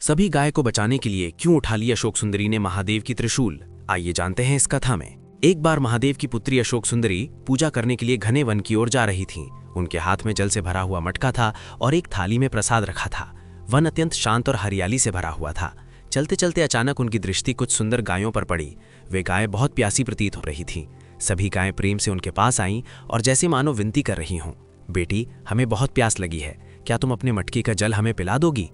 सभी गाय को बचाने के लिए क्यों उठा ली अशोक सुंदरी ने महादेव की त्रिशूल? आइए जानते हैं इस कथा में। एक बार महादेव की पुत्री अशोक सुंदरी पूजा करने के लिए घने वन की ओर जा रही थीं। उनके हाथ में जल से भरा हुआ मटका था और एक थाली में प्रसाद रखा था। वन अत्यंत शांत और हरियाली से भरा हुआ था। चलते चलते अचानक उनकी दृष्टि कुछ सुंदर गायों पर पड़ी। वे गायें बहुत प्यासी प्रतीत हो रही थीं। सभी गायें प्रेम से उनके पास आईं और जैसे मानो विनती कर रही हों, बेटी, हमें बहुत प्यास लगी है, क्या तुम अपने मटके का जल हमें पिला दोगी?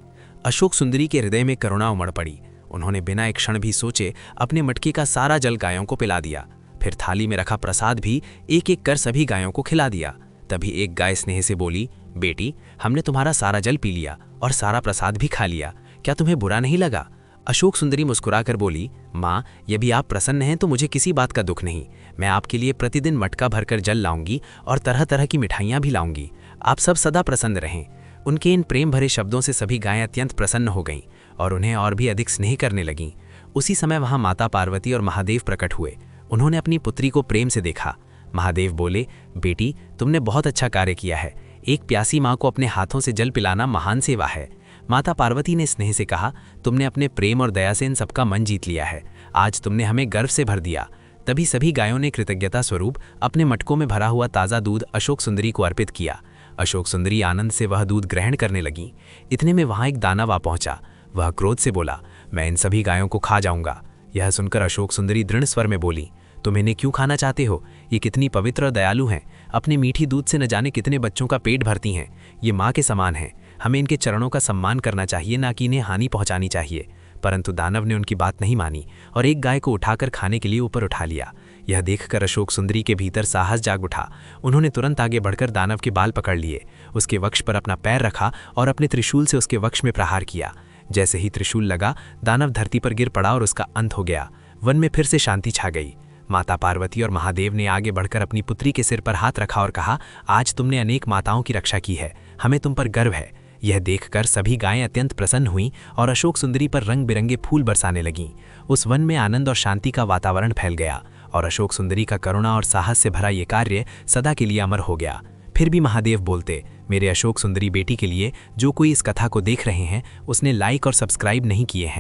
अशोक सुंदरी के हृदय में करुणा उमड़ पड़ी। उन्होंने बिना एक क्षण भी सोचे अपने मटके का सारा जल गायों को पिला दिया। फिर थाली में रखा प्रसाद भी एक एक कर सभी गायों को खिला दिया। तभी एक गाय स्नेह से बोली, बेटी, हमने तुम्हारा सारा जल पी लिया और सारा प्रसाद भी खा लिया, क्या तुम्हें बुरा नहीं लगा? अशोक सुंदरी मुस्कुराकर बोली, माँ, यदि आप प्रसन्न हैं तो मुझे किसी बात का दुख नहीं। मैं आपके लिए प्रतिदिन मटका भरकर जल लाऊंगी और तरह तरह की मिठाइयाँ भी लाऊंगी। आप सब सदा प्रसन्न रहें। उनके इन प्रेम भरे शब्दों से सभी गायें अत्यंत प्रसन्न हो गईं और उन्हें और भी अधिक स्नेह करने लगीं। उसी समय वहां माता पार्वती और महादेव प्रकट हुए। उन्होंने अपनी पुत्री को प्रेम से देखा। महादेव बोले, बेटी, तुमने बहुत अच्छा कार्य किया है। एक प्यासी माँ को अपने हाथों से जल पिलाना महान सेवा है। माता पार्वती ने स्नेह से कहा, तुमने अपने प्रेम और दया से इन सबका मन जीत लिया है। आज तुमने हमें गर्व से भर दिया। तभी सभी गायों ने कृतज्ञता स्वरूप अपने मटकों में भरा हुआ ताज़ा दूध अशोक सुंदरी को अर्पित किया। अशोक सुंदरी आनंद से वह दूध ग्रहण करने लगी। इतने में वहां एक दानव आ पहुंचा। वह क्रोध से बोला, मैं इन सभी गायों को खा जाऊंगा। यह सुनकर अशोक सुंदरी दृढ़ स्वर में बोली, तुम इन्हें क्यों खाना चाहते हो? ये कितनी पवित्र और दयालु हैं। अपने मीठी दूध से न जाने कितने बच्चों का पेट भरती हैं। ये माँ के समान हैं। हमें इनके चरणों का सम्मान करना चाहिए, ना कि इन्हें हानि पहुंचानी चाहिए। परंतु दानव ने उनकी बात नहीं मानी और एक गाय को उठाकर खाने के लिए ऊपर उठा लिया। यह देखकर अशोक सुंदरी के भीतर साहस जाग उठा। उन्होंने तुरंत आगे बढ़कर दानव के बाल पकड़ लिए, उसके वक्ष पर अपना पैर रखा और अपने त्रिशूल से उसके वक्ष में प्रहार किया। जैसे ही त्रिशूल लगा, दानव धरती पर गिर पड़ा और उसका अंत हो गया। वन में फिर से शांति छा गई। माता पार्वती और महादेव ने आगे बढ़कर अपनी पुत्री के सिर पर हाथ रखा और कहा, आज तुमने अनेक माताओं की रक्षा की है, हमें तुम पर गर्व है। यह देखकर सभी गायें अत्यंत प्रसन्न हुईं और अशोक सुंदरी पर रंग बिरंगे फूल बरसाने लगीं। उस वन में आनंद और शांति का वातावरण फैल गया और अशोक सुंदरी का करुणा और साहस से भरा ये कार्य सदा के लिए अमर हो गया। फिर भी महादेव बोलते, मेरे अशोक सुंदरी बेटी के लिए जो कोई इस कथा को देख रहे हैं, उसने लाइक और सब्सक्राइब नहीं किए हैं।